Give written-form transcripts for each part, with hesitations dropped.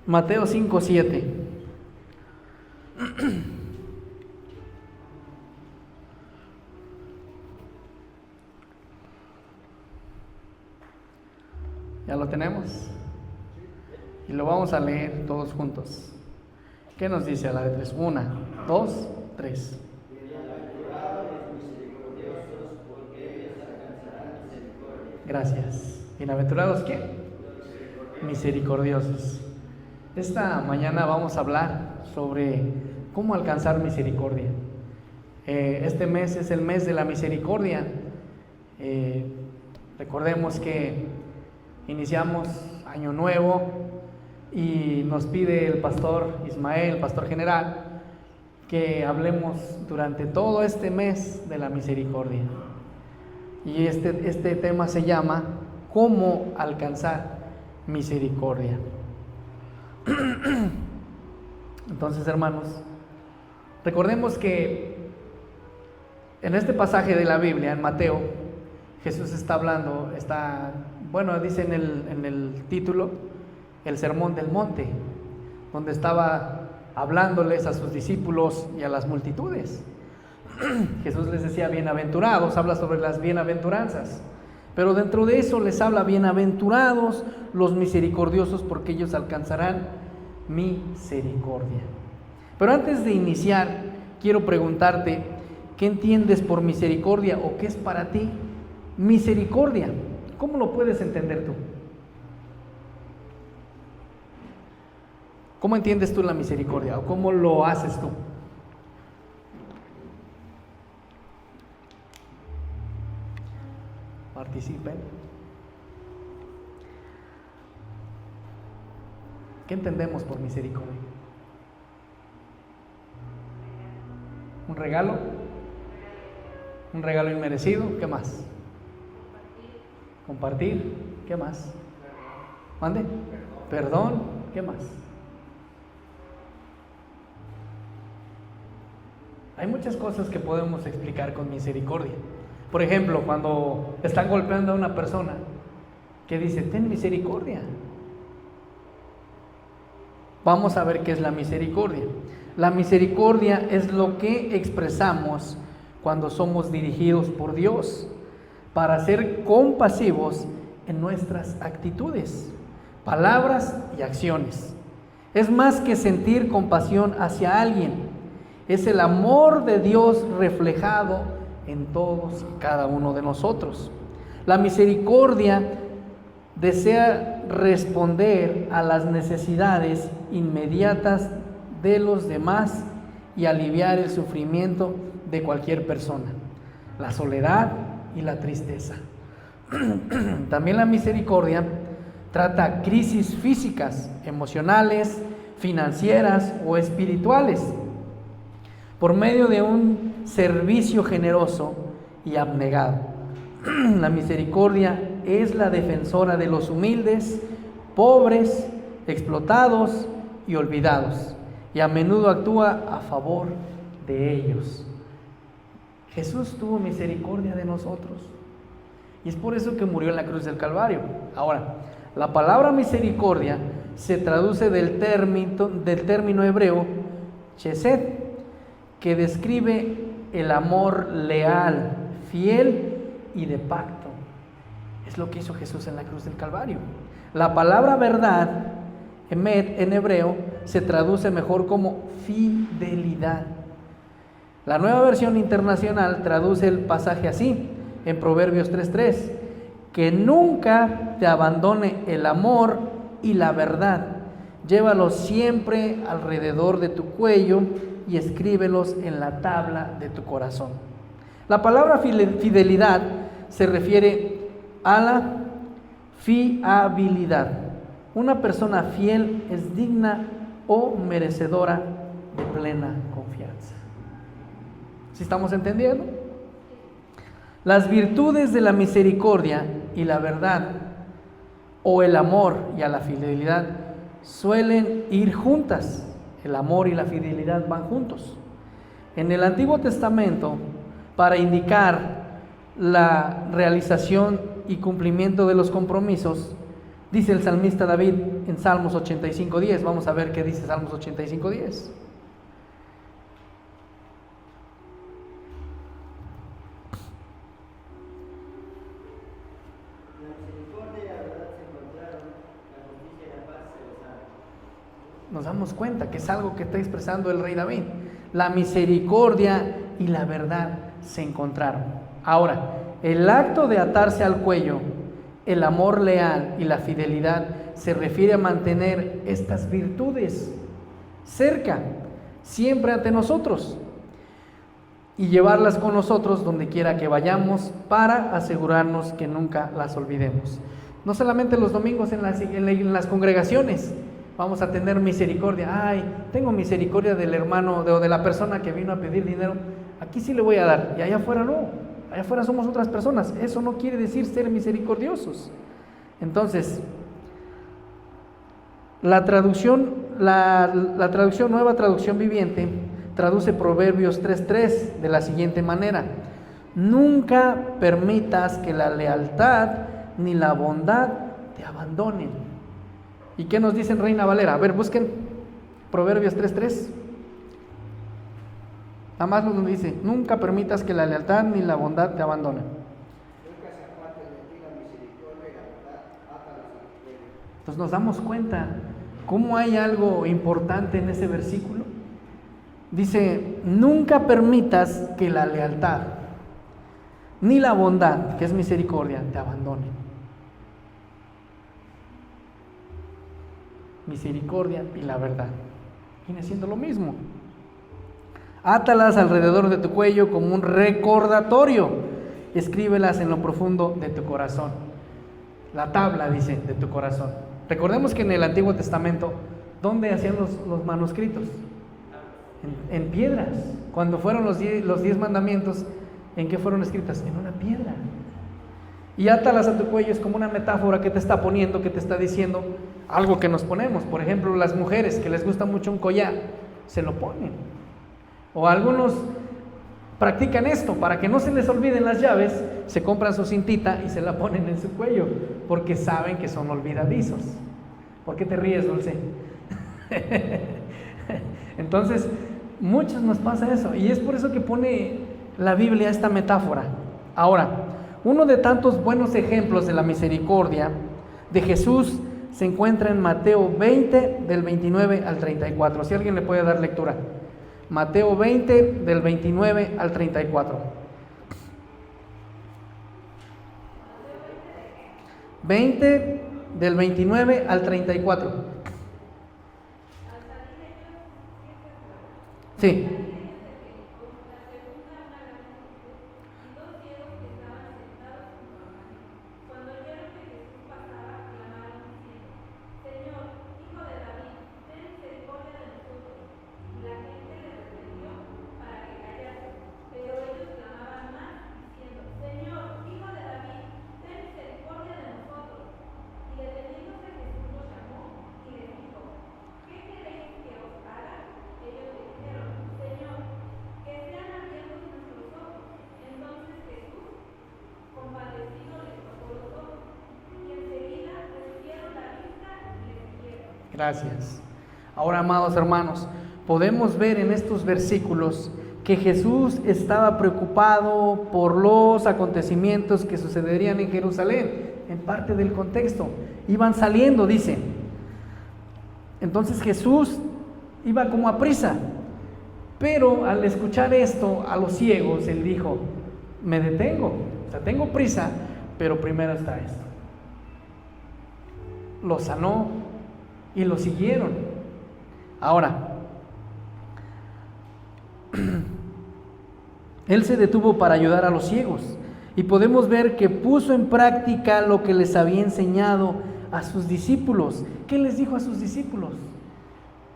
Mateo 5:7. ¿Ya lo tenemos? Y lo vamos a leer todos juntos. ¿Qué nos dice a la de tres? 1, 2, 3. Gracias. ¿Bienaventurados qué? Misericordiosos. Esta mañana vamos a hablar sobre cómo alcanzar misericordia. Este mes es el mes de la misericordia. Recordemos que iniciamos año nuevo y nos pide el pastor Ismael, el pastor general, que hablemos durante todo este mes de la misericordia. Y este tema se llama ¿cómo alcanzar misericordia? Entonces, hermanos, recordemos que en este pasaje de la Biblia, en Mateo, Jesús está hablando, dice en el título, el Sermón del Monte, donde estaba hablándoles a sus discípulos y a las multitudes. Jesús les decía bienaventurados, habla sobre las bienaventuranzas, pero dentro de eso les habla bienaventurados los misericordiosos, porque ellos alcanzarán misericordia. Pero antes de iniciar, quiero preguntarte, ¿qué entiendes por misericordia o qué es para ti misericordia? ¿Cómo lo puedes entender tú? ¿Cómo entiendes tú la misericordia o cómo lo haces tú? Participen. ¿Qué entendemos por misericordia? ¿Un regalo? ¿Un regalo inmerecido? ¿Qué más? Compartir. ¿Qué más? ¿Mande? Perdón. ¿Qué más? Hay muchas cosas que podemos explicar con misericordia. Por ejemplo, cuando están golpeando a una persona que dice, ten misericordia. Vamos a ver qué es la misericordia. La misericordia es lo que expresamos cuando somos dirigidos por Dios para ser compasivos en nuestras actitudes, palabras y acciones. Es más que sentir compasión hacia alguien, es el amor de Dios reflejado en todos y cada uno de nosotros. La misericordia desea responder a las necesidades inmediatas de los demás y aliviar el sufrimiento de cualquier persona, la soledad y la tristeza. También la misericordia trata crisis físicas, emocionales, financieras o espirituales, por medio de un servicio generoso y abnegado. La misericordia es la defensora de los humildes, pobres, explotados y olvidados, y a menudo actúa a favor de ellos. Jesús tuvo misericordia de nosotros, y es por eso que murió en la cruz del Calvario. Ahora, la palabra misericordia se traduce del término hebreo chesed, que describe el amor leal, fiel y de pacto. Es lo que hizo Jesús en la cruz del Calvario. La palabra verdad, emet, en hebreo, se traduce mejor como fidelidad. La Nueva Versión Internacional traduce el pasaje así, en Proverbios 3:3, que nunca te abandone el amor y la verdad. Llévalos siempre alrededor de tu cuello y escríbelos en la tabla de tu corazón. La palabra fidelidad se refiere a la fiabilidad. Una persona fiel es digna o merecedora de plena confianza. ¿Sí estamos entendiendo? Las virtudes de la misericordia y la verdad, o el amor y a la fidelidad, suelen ir juntas. El amor y la fidelidad van juntos. En el Antiguo Testamento, para indicar la realización y cumplimiento de los compromisos, Dice el salmista David en Salmos 85:10. Vamos a ver qué dice Salmos 85:10. Nos damos cuenta que es algo que está expresando el rey David. La misericordia y la verdad se encontraron. Ahora, el acto de atarse al cuello, el amor leal y la fidelidad se refiere a mantener estas virtudes cerca, siempre ante nosotros, y llevarlas con nosotros donde quiera que vayamos para asegurarnos que nunca las olvidemos. No solamente los domingos en las congregaciones vamos a tener misericordia. Ay, tengo misericordia del hermano o de la persona que vino a pedir dinero. Aquí sí le voy a dar, y allá afuera no. Allá afuera somos otras personas. Eso no quiere decir ser misericordiosos. Entonces, la traducción, Nueva Traducción Viviente, traduce Proverbios 3:3 de la siguiente manera: nunca permitas que la lealtad ni la bondad te abandonen. ¿Y qué nos dice en Reina Valera? A ver, busquen Proverbios 3:3. Nada más nos dice: nunca permitas que la lealtad ni la bondad te abandonen. Nunca se aparte de ti la misericordia y la verdad, átalas al cuello. Entonces nos damos cuenta cómo hay algo importante en ese versículo. Dice: nunca permitas que la lealtad ni la bondad, que es misericordia, te abandonen. Misericordia y la verdad viene siendo lo mismo. Átalas alrededor de tu cuello como un recordatorio, escríbelas en lo profundo de tu corazón. La tabla, dice, de tu corazón. Recordemos que en el Antiguo Testamento, ¿dónde hacían los manuscritos? En piedras. Cuando fueron los 10 mandamientos, ¿en qué fueron escritas? En una piedra. Y átalas a tu cuello es como una metáfora que te está poniendo, que te está diciendo algo que nos ponemos. Por ejemplo, las mujeres que les gusta mucho un collar, se lo ponen. O algunos practican esto, para que no se les olviden las llaves, se compran su cintita y se la ponen en su cuello, porque saben que son olvidadizos. ¿Por qué te ríes, Dulce? Entonces, muchos nos pasa eso, y es por eso que pone la Biblia esta metáfora. Ahora, uno de tantos buenos ejemplos de la misericordia de Jesús se encuentra en Mateo 20, del 29 al 34. Si alguien le puede dar lectura. Mateo 20, del 29 al 34. 20, del 29 al 34. Sí. Gracias. Ahora, amados hermanos, podemos ver en estos versículos que Jesús estaba preocupado por los acontecimientos que sucederían en Jerusalén. En parte del contexto, iban saliendo, dice. Entonces Jesús iba como a prisa, pero al escuchar esto a los ciegos, él dijo: me detengo, o sea, tengo prisa, pero primero está esto. Lo sanó y lo siguieron. Ahora, él se detuvo para ayudar a los ciegos, y podemos ver que puso en práctica lo que les había enseñado a sus discípulos. ¿Qué les dijo a sus discípulos?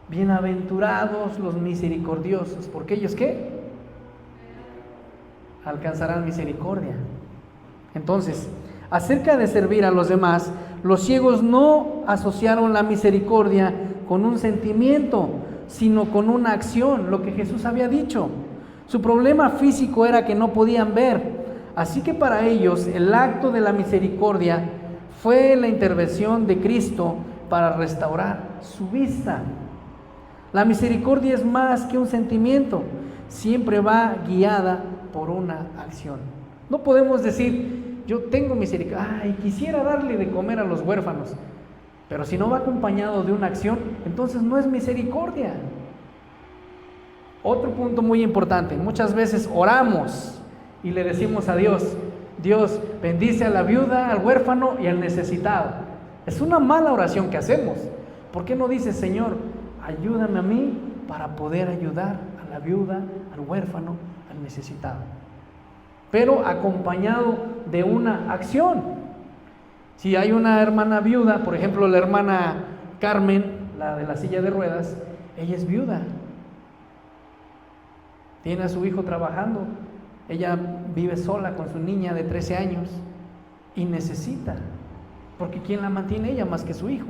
Bienaventurados los misericordiosos, porque ellos ¿qué? Alcanzarán misericordia. Entonces, acerca de servir a los demás, los ciegos no asociaron la misericordia con un sentimiento, sino con una acción, lo que Jesús había dicho. Su problema físico era que no podían ver, así que para ellos el acto de la misericordia fue la intervención de Cristo para restaurar su vista. La misericordia es más que un sentimiento, siempre va guiada por una acción. No podemos decir, yo tengo misericordia, ay, quisiera darle de comer a los huérfanos, pero si no va acompañado de una acción, entonces no es misericordia. Otro punto muy importante, muchas veces oramos y le decimos a Dios, Dios bendice a la viuda, al huérfano y al necesitado. Es una mala oración que hacemos. ¿Por qué no dices, Señor, ayúdame a mí para poder ayudar a la viuda, al huérfano, al necesitado? Pero acompañado de una acción. Si hay una hermana viuda, por ejemplo la hermana Carmen, la de la silla de ruedas, ella es viuda. Tiene a su hijo trabajando. Ella vive sola con su niña de 13 años y necesita, porque ¿quién la mantiene ella más que su hijo?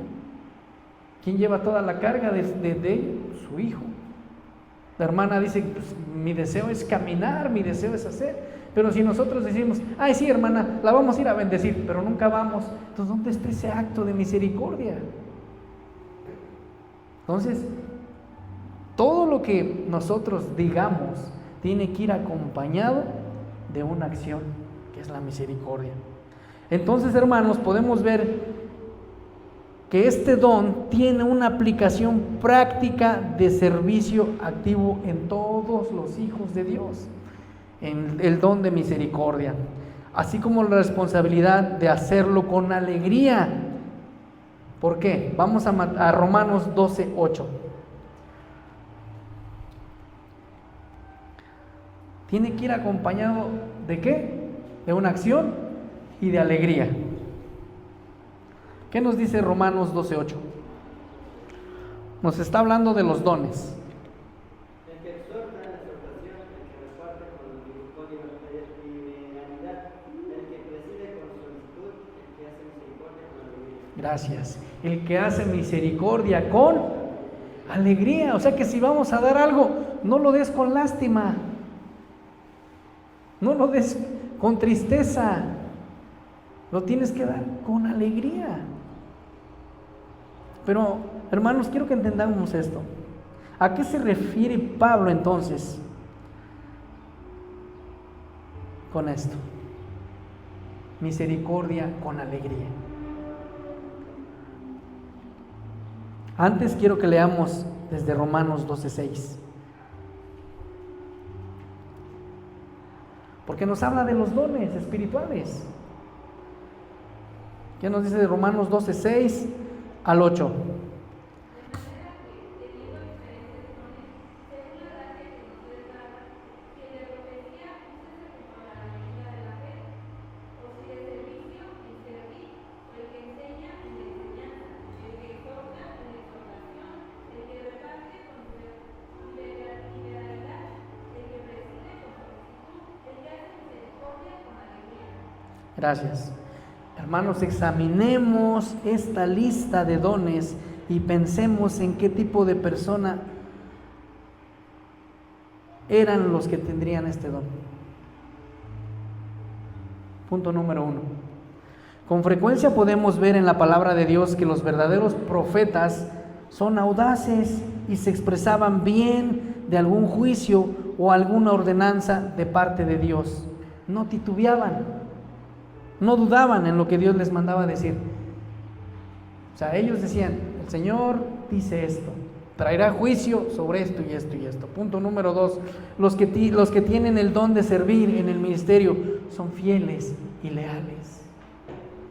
¿Quién lleva toda la carga de su hijo? La hermana dice, pues, mi deseo es caminar, mi deseo es hacer. Pero si nosotros decimos, ay sí hermana, la vamos a ir a bendecir, pero nunca vamos, entonces ¿dónde está ese acto de misericordia? Entonces, todo lo que nosotros digamos tiene que ir acompañado de una acción, que es la misericordia. Entonces, hermanos, podemos ver que este don tiene una aplicación práctica de servicio activo en todos los hijos de Dios, en el don de misericordia, así como la responsabilidad de hacerlo con alegría. ¿Por qué? Vamos a Romanos 12:8. Tiene que ir acompañado ¿de qué? De una acción y de alegría. ¿Qué nos dice Romanos 12:8? Nos está hablando de los dones. El que exhorta en la exhortación, el que reparte con liberalidad, el que preside con solicitud, el que hace misericordia con alegría. Gracias. El que hace misericordia con alegría. O sea que si vamos a dar algo, no lo des con lástima. No lo des con tristeza, lo tienes que dar con alegría. Pero, hermanos, quiero que entendamos esto. ¿A qué se refiere Pablo entonces con esto? Misericordia con alegría. Antes quiero que leamos desde Romanos 12:6. Porque nos habla de los dones espirituales. ¿Qué nos dice de Romanos 12:6 al 8? Gracias. Hermanos, examinemos esta lista de dones y pensemos en qué tipo de persona eran los que tendrían este don. Punto número 1. Con frecuencia podemos ver en la palabra de Dios que los verdaderos profetas son audaces y se expresaban bien de algún juicio o alguna ordenanza de parte de Dios. No titubeaban. No dudaban en lo que Dios les mandaba decir. O sea, ellos decían, el Señor dice esto, traerá juicio sobre esto y esto y esto. Punto número 2, los que tienen el don de servir en el ministerio son fieles y leales.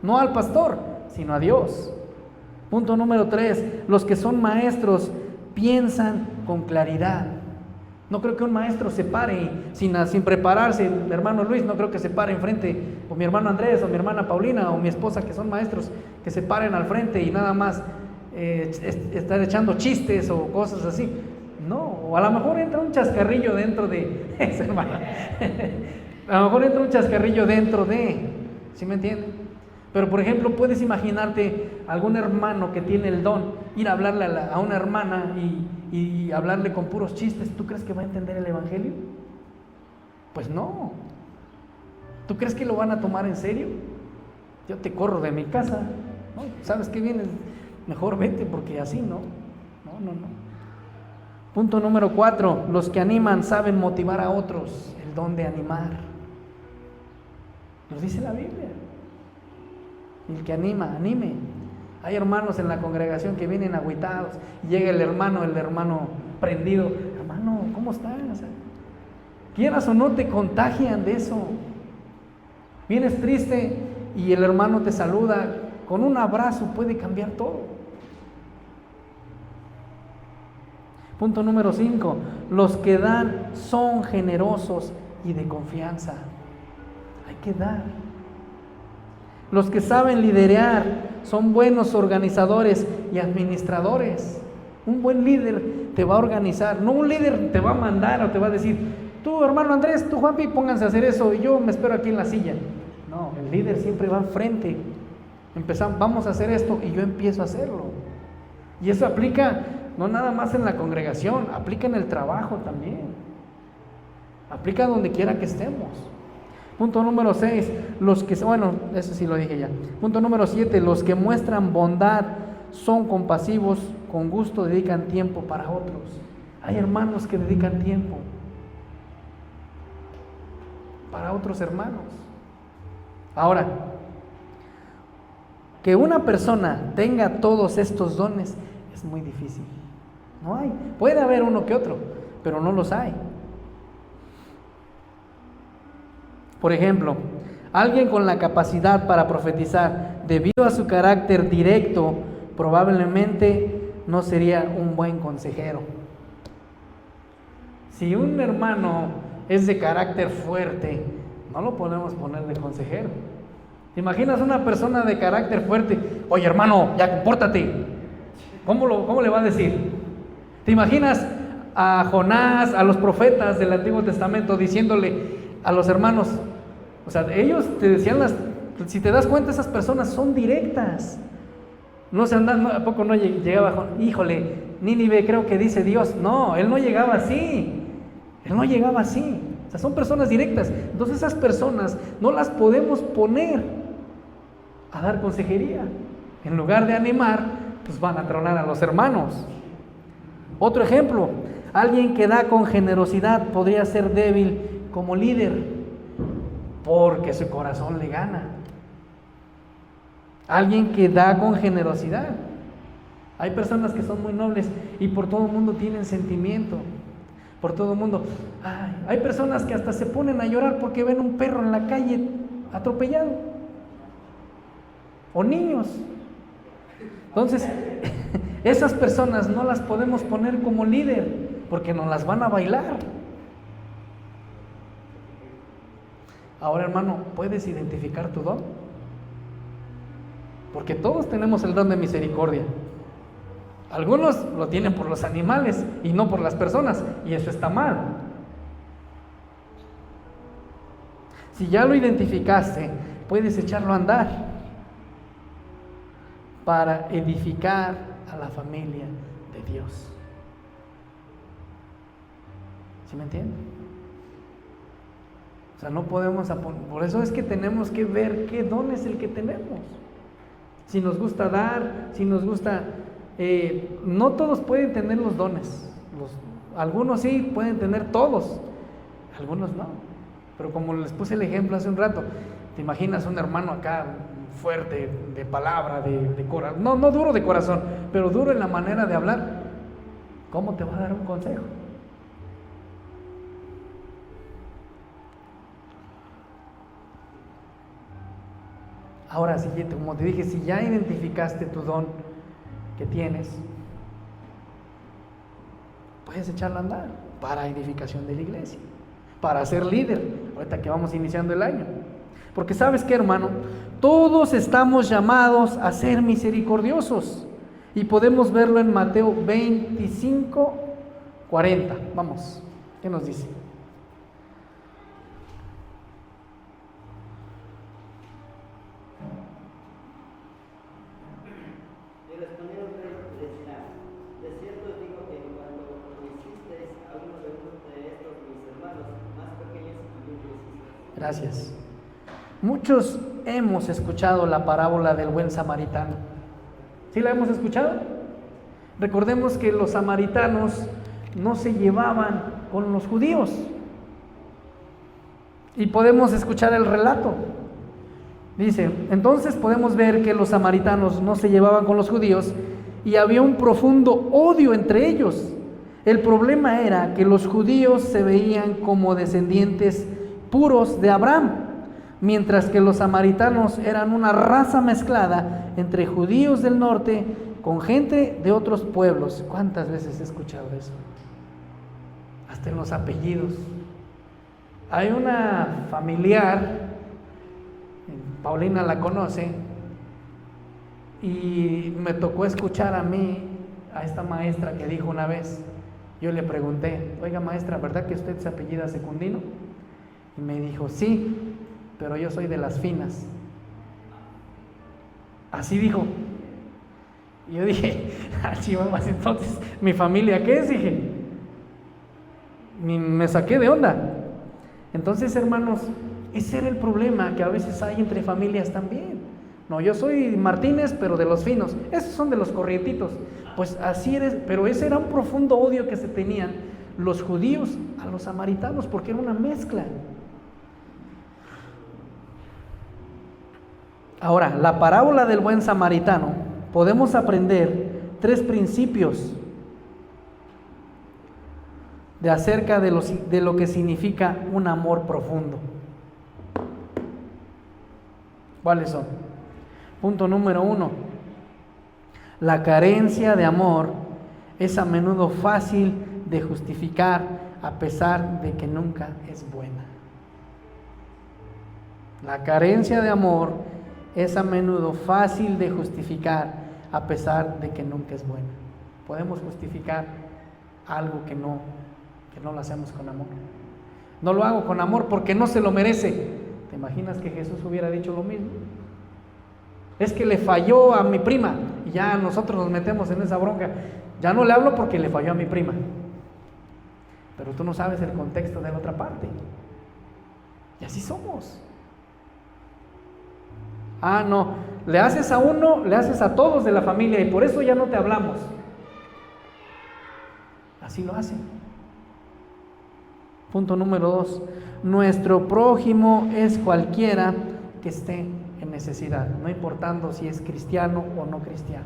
No al pastor, sino a Dios. Punto número 3, los que son maestros piensan con claridad. No creo que un maestro se pare sin prepararse. El hermano Luis no creo que se pare enfrente, o mi hermano Andrés, o mi hermana Paulina, o mi esposa, que son maestros, que se paren al frente y nada más estar echando chistes o cosas así. No, o a lo mejor entra un chascarrillo dentro de esa hermana. A lo mejor entra un chascarrillo dentro de, ¿sí me entienden? Pero por ejemplo, puedes imaginarte algún hermano que tiene el don, ir a hablarle a una hermana y hablarle con puros chistes. ¿Tú crees que va a entender el evangelio? Pues no. ¿Tú crees que lo van a tomar en serio? yo te corro de mi casa, ¿no? ¿Sabes qué vienes? Mejor vete, porque así no. No. Punto número 4, los que animan saben motivar a otros, el don de animar. Nos dice la Biblia. El que anima, anime. Hay hermanos en la congregación que vienen agüitados, y llega el hermano prendido. Hermano, ¿cómo estás? Quieras o no, te contagian de eso. Vienes triste y el hermano te saluda, con un abrazo puede cambiar todo. Punto número 5, los que dan son generosos y de confianza. Hay que dar. Los que saben liderar son buenos organizadores y administradores. Un buen líder te va a organizar, no un líder te va a mandar o te va a decir, tú hermano Andrés, tú Juanpi, pónganse a hacer eso y yo me espero aquí en la silla. No, el líder siempre va al frente. Vamos a hacer esto y yo empiezo a hacerlo. Y eso aplica no nada más en la congregación, aplica en el trabajo también. Aplica donde quiera que estemos. Punto número 6, eso sí lo dije ya. Punto número 7, los que muestran bondad son compasivos, con gusto dedican tiempo para otros. Hay hermanos que dedican tiempo para otros hermanos. Ahora, que una persona tenga todos estos dones es muy difícil. No hay. Puede haber uno que otro, pero no los hay. Por ejemplo, alguien con la capacidad para profetizar, debido a su carácter directo, probablemente no sería un buen consejero. Si un hermano es de carácter fuerte, no lo podemos poner de consejero. ¿Te imaginas una persona de carácter fuerte? Oye hermano, ya compórtate. ¿Cómo le va a decir? ¿Te imaginas a Jonás, a los profetas del Antiguo Testamento diciéndole a los hermanos? O sea, ellos te decían si te das cuenta, esas personas son directas. No se andan, ¿a poco no llegaba? Híjole, Nínive creo que dice Dios. No, él no llegaba así. Él no llegaba así. O sea, son personas directas. Entonces esas personas no las podemos poner a dar consejería. En lugar de animar, pues van a tronar a los hermanos. Otro ejemplo, alguien que da con generosidad podría ser débil como líder, porque su corazón le gana. Alguien que da con generosidad. Hay personas que son muy nobles y por todo el mundo tienen sentimiento. Por todo el mundo. Hay personas que hasta se ponen a llorar porque ven un perro en la calle atropellado. O niños. Entonces, esas personas no las podemos poner como líder porque nos las van a bailar. Ahora, hermano, ¿puedes identificar tu don? Porque todos tenemos el don de misericordia. Algunos lo tienen por los animales y no por las personas, y eso está mal. Si ya lo identificaste, puedes echarlo a andar para edificar a la familia de Dios. ¿Sí me entienden? O sea, no podemos, por eso es que tenemos que ver qué don es el que tenemos. Si nos gusta dar, si nos gusta, no todos pueden tener los dones. Algunos sí pueden tener todos, algunos no. Pero como les puse el ejemplo hace un rato, te imaginas un hermano acá fuerte, de palabra, de corazón, no duro de corazón, pero duro en la manera de hablar. ¿Cómo te va a dar un consejo? Ahora, como te dije, si ya identificaste tu don que tienes, puedes echarlo a andar para edificación de la iglesia, para ser líder, ahorita que vamos iniciando el año. Porque ¿sabes qué, hermano? Todos estamos llamados a ser misericordiosos y podemos verlo en Mateo 25, 40. Vamos, ¿qué nos dice? Gracias. Muchos hemos escuchado la parábola del buen samaritano. ¿Sí la hemos escuchado? Recordemos que los samaritanos no se llevaban con los judíos. Y podemos escuchar el relato. Dice, entonces podemos ver que los samaritanos no se llevaban con los judíos y había un profundo odio entre ellos. El problema era que los judíos se veían como descendientes puros de Abraham, mientras que los samaritanos eran una raza mezclada entre judíos del norte con gente de otros pueblos. ¿Cuántas veces he escuchado eso? Hasta en los apellidos. Hay una familiar, Paulina la conoce, y me tocó escuchar a mí, a esta maestra que dijo una vez, yo le pregunté, oiga maestra, ¿verdad que usted se apellida Secundino? Y me dijo, sí, pero yo soy de las finas. Así dijo. Y yo dije, chihuahuas, entonces, ¿mi familia qué es? Dije, me saqué de onda. Entonces, hermanos, ese era el problema que a veces hay entre familias también. No, yo soy Martínez, pero de los finos. Esos son de los corrientitos. Pues así eres, pero ese era un profundo odio que se tenían los judíos a los samaritanos, porque era una mezcla. Ahora, la parábola del buen samaritano, podemos aprender 3 principios acerca de lo que significa un amor profundo. ¿Cuáles son? Punto número 1. La carencia de amor es a menudo fácil de justificar a pesar de que nunca es buena. La carencia de amor es a menudo fácil de justificar a pesar de que nunca es buena. Podemos justificar algo que no lo hacemos con amor. No lo hago con amor porque no se lo merece. ¿Te imaginas que Jesús hubiera dicho lo mismo? Es que le falló a mi prima y ya nosotros nos metemos en esa bronca. Ya no le hablo porque le falló a mi prima. Pero tú no sabes el contexto de la otra parte. Y así somos. Ah, no, le haces a uno, le haces a todos de la familia y por eso ya no te hablamos. Así lo hacen. Punto número 2. Nuestro prójimo es cualquiera que esté en necesidad, no importando si es cristiano o no cristiano.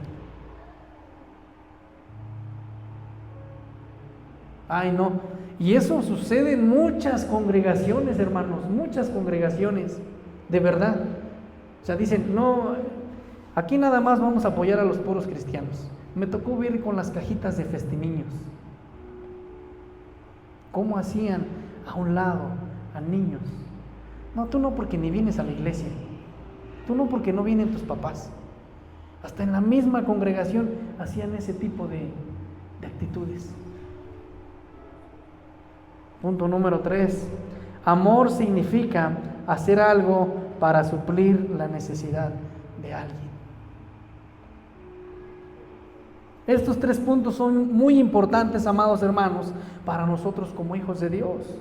Ay, no. Y eso sucede en muchas congregaciones, hermanos, muchas congregaciones, de verdad. O sea, dicen, no, aquí nada más vamos a apoyar a los puros cristianos. Me tocó ver con las cajitas de festiniños cómo hacían a un lado a niños. No, tú no porque ni vienes a la iglesia. Tú no porque no vienen tus papás. Hasta en la misma congregación hacían ese tipo de actitudes. Punto número 3. Amor significa hacer algo para suplir la necesidad de alguien. Estos 3 puntos son muy importantes, amados hermanos, para nosotros como hijos de Dios.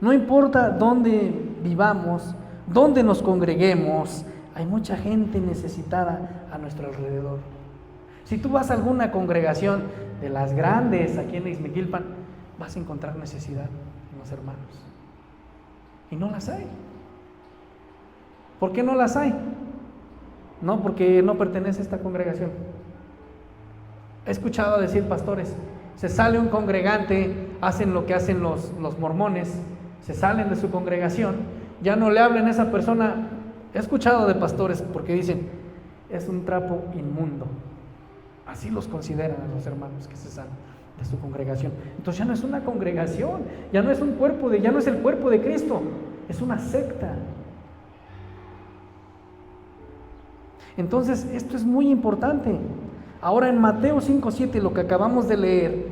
No importa dónde vivamos, dónde nos congreguemos, hay mucha gente necesitada a nuestro alrededor. Si tú vas a alguna congregación de las grandes aquí en Ixmiquilpan, vas a encontrar necesidad en los hermanos. Y no las hay. ¿Por qué no las hay? No, porque no pertenece a esta congregación. He escuchado decir pastores, se sale un congregante, hacen lo que hacen los mormones, se salen de su congregación, ya no le hablen a esa persona. He escuchado de pastores porque dicen, es un trapo inmundo. Así los consideran a los hermanos que se salen de su congregación. Entonces ya no es una congregación, ya no es un cuerpo ya no es el cuerpo de Cristo, es una secta. Entonces esto es muy importante. Ahora en Mateo 5:7, lo que acabamos de leer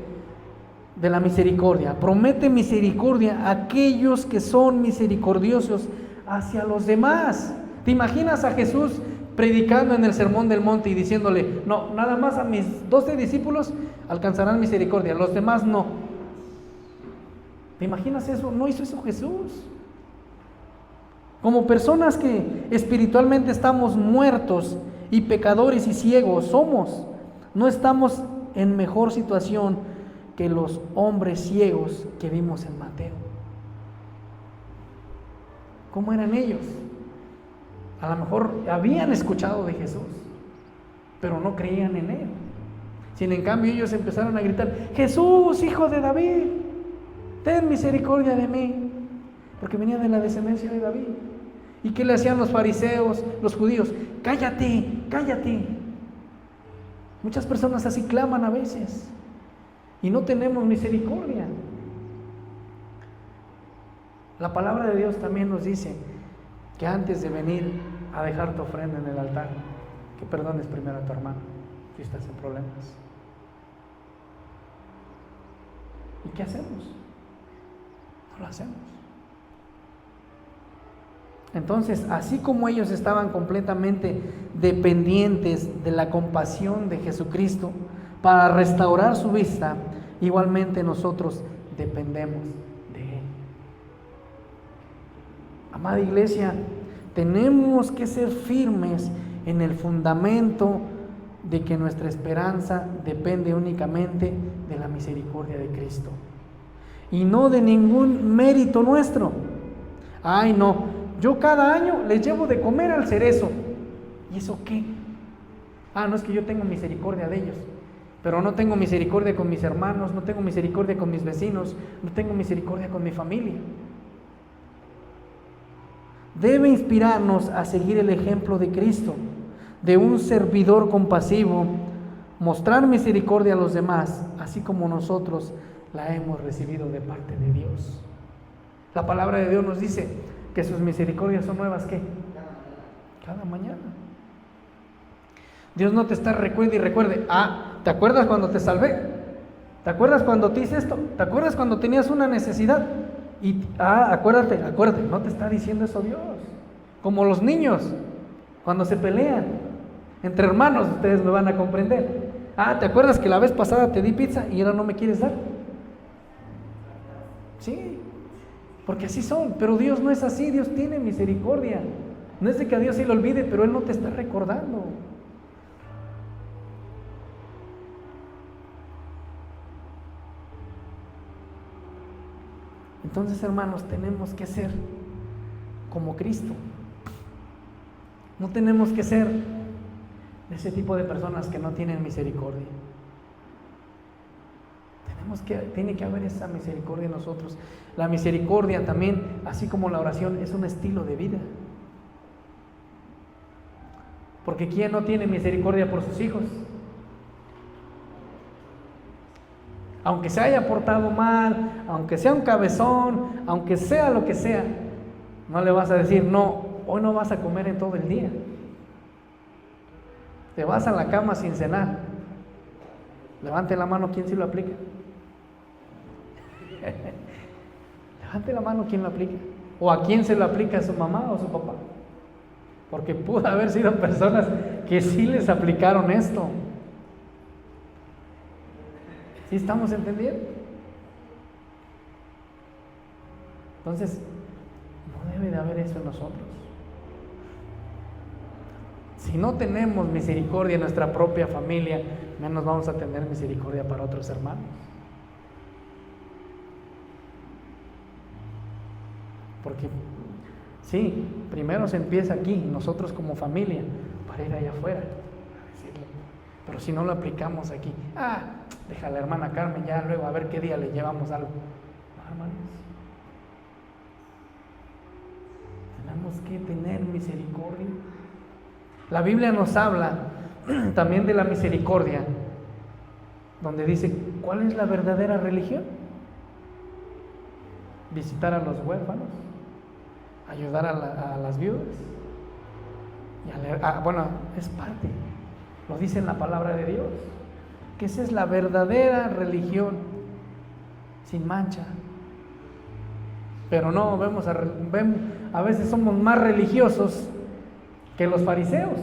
de la misericordia, promete misericordia a aquellos que son misericordiosos hacia los demás. ¿Te imaginas a Jesús predicando en el Sermón del Monte y diciéndole, no, nada más a mis 12 discípulos alcanzarán misericordia, los demás no? ¿Te imaginas eso? No hizo eso Jesús. Como personas que espiritualmente estamos muertos y pecadores y ciegos somos, no estamos en mejor situación que los hombres ciegos que vimos en Mateo. ¿Cómo eran ellos? A lo mejor habían escuchado de Jesús, pero no creían en Él. Sin en cambio ellos empezaron a gritar: Jesús, hijo de David, ten misericordia de mí, porque venía de la descendencia de David. ¿Y qué le hacían los fariseos, los judíos? Cállate, cállate. Muchas personas así claman a veces y no tenemos misericordia. La palabra de Dios también nos dice que antes de venir a dejar tu ofrenda en el altar, que perdones primero a tu hermano si estás en problemas. ¿Y qué hacemos? No lo hacemos. Entonces, así como ellos estaban completamente dependientes de la compasión de Jesucristo para restaurar su vista, igualmente nosotros dependemos de Él. Amada iglesia, tenemos que ser firmes en el fundamento de que nuestra esperanza depende únicamente de la misericordia de Cristo y no de ningún mérito nuestro. Ay, no, yo cada año les llevo de comer al cerezo. ¿Y eso qué? Ah, no, es que yo tengo misericordia de ellos, pero no tengo misericordia con mis hermanos, no tengo misericordia con mis vecinos, no tengo misericordia con mi familia. Debe inspirarnos a seguir el ejemplo de Cristo, de un servidor compasivo, mostrar misericordia a los demás, así como nosotros la hemos recibido de parte de Dios. La palabra de Dios nos dice que sus misericordias son nuevas, ¿qué? Cada mañana. Dios no te está recuerde y recuerde: ah, ¿te acuerdas cuando te salvé? ¿Te acuerdas cuando te hice esto? ¿Te acuerdas cuando tenías una necesidad? Y acuérdate, no te está diciendo eso Dios. Como los niños cuando se pelean entre hermanos, ustedes me van a comprender. Ah, ¿te acuerdas que la vez pasada te di pizza y ahora no me quieres dar? Sí, porque así son. Pero Dios no es así. Dios tiene misericordia. No es de que a Dios se le olvide, pero Él no te está recordando. Entonces, hermanos, tenemos que ser como Cristo. No tenemos que ser de ese tipo de personas que no tienen misericordia. Tiene que haber esa misericordia en nosotros. La misericordia también, así como la oración, es un estilo de vida. Porque ¿quién no tiene misericordia por sus hijos? Aunque se haya portado mal, aunque sea un cabezón, aunque sea lo que sea, no le vas a decir: no, hoy no vas a comer en todo el día. Te vas a la cama sin cenar. Levante la mano, ¿quién sí lo aplica? Levante la mano, ¿quién lo aplica? ¿O a quién se lo aplica? ¿A su mamá o a su papá? Porque pudo haber sido personas que sí les aplicaron esto. ¿Sí estamos entendiendo? Entonces, no debe de haber eso en nosotros. Si no tenemos misericordia en nuestra propia familia, menos vamos a tener misericordia para otros hermanos. Porque sí, primero se empieza aquí, nosotros como familia, para ir allá afuera. Pero si no lo aplicamos aquí, deja a la hermana Carmen, ya luego a ver qué día le llevamos algo. No, hermanos, tenemos que tener misericordia. La Biblia nos habla también de la misericordia, donde dice: ¿cuál es la verdadera religión? Visitar a los huérfanos, ayudar a las viudas. Bueno, es parte, lo dice en la palabra de Dios, que esa es la verdadera religión, sin mancha. Pero no, a veces somos más religiosos que los fariseos.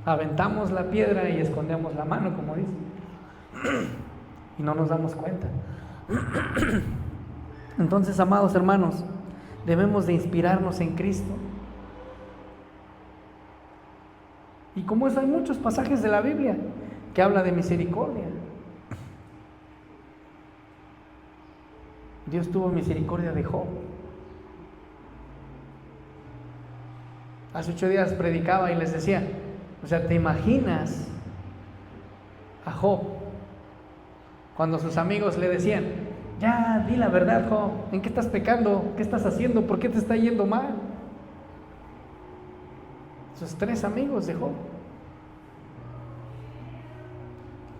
Aventamos la piedra y escondemos la mano, como dice, y no nos damos cuenta. Entonces, amados hermanos, debemos de inspirarnos en Cristo. Y como eso hay muchos pasajes de la Biblia que habla de misericordia. Dios tuvo misericordia de Job. Hace 8 días predicaba y les decía, o sea, ¿te imaginas a Job cuando sus amigos le decían, ya di la verdad, Job, ¿en qué estás pecando? ¿Qué estás haciendo? ¿Por qué te está yendo mal? Sus 3 amigos de Job.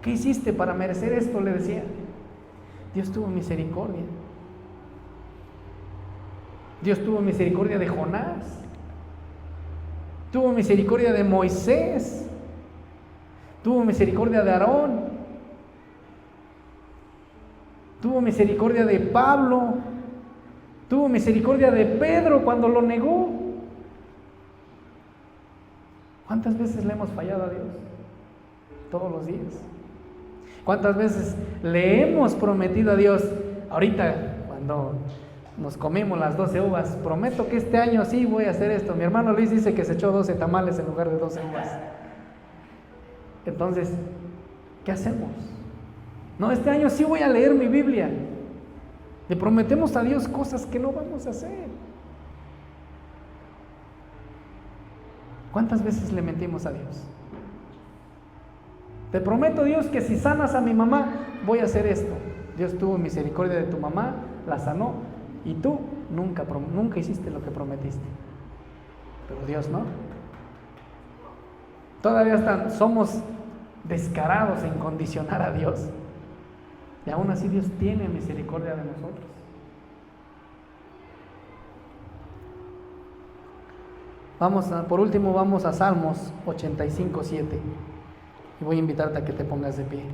¿Qué hiciste para merecer esto? Le decía. Dios tuvo misericordia. Dios tuvo misericordia de Jonás. Tuvo misericordia de Moisés. Tuvo misericordia de Aarón. Tuvo misericordia de Pablo. Tuvo misericordia de Pedro cuando lo negó. ¿Cuántas veces le hemos fallado a Dios? Todos los días. ¿Cuántas veces le hemos prometido a Dios? Ahorita, cuando nos comimos las 12 uvas, prometo que este año sí voy a hacer esto. Mi hermano Luis dice que se echó 12 tamales en lugar de 12 uvas. Entonces, ¿qué hacemos? No, este año sí voy a leer mi Biblia. Le prometemos a Dios cosas que no vamos a hacer. ¿Cuántas veces le mentimos a Dios? Te prometo, Dios, que si sanas a mi mamá, voy a hacer esto. Dios tuvo misericordia de tu mamá, la sanó, y tú nunca hiciste lo que prometiste. Pero Dios no. Todavía somos descarados en condicionar a Dios. Y aún así Dios tiene misericordia de nosotros. Por último vamos a Salmos 85:7. Y voy a invitarte a que te pongas de pie.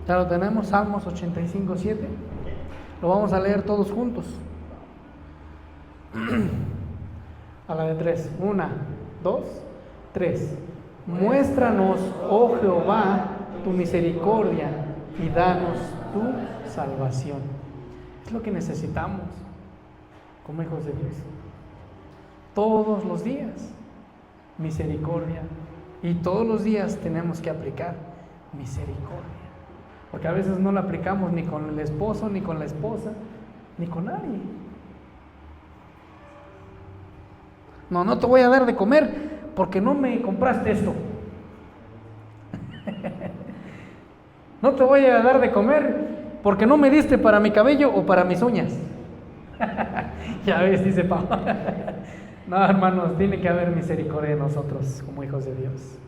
Ya lo tenemos, Salmos 85:7. Lo vamos a leer todos juntos. A la de 3. 1, 2, 3. Muéstranos, oh Jehová, tu misericordia y danos tu salvación. Es lo que necesitamos como hijos de Dios. Todos los días, misericordia. Y todos los días tenemos que aplicar misericordia. Porque a veces no la aplicamos ni con el esposo, ni con la esposa, ni con nadie. No te voy a dar de comer porque no me compraste esto. No te voy a dar de comer porque no me diste para mi cabello o para mis uñas. Ya ves, dice Pablo. No, hermanos, tiene que haber misericordia de nosotros como hijos de Dios.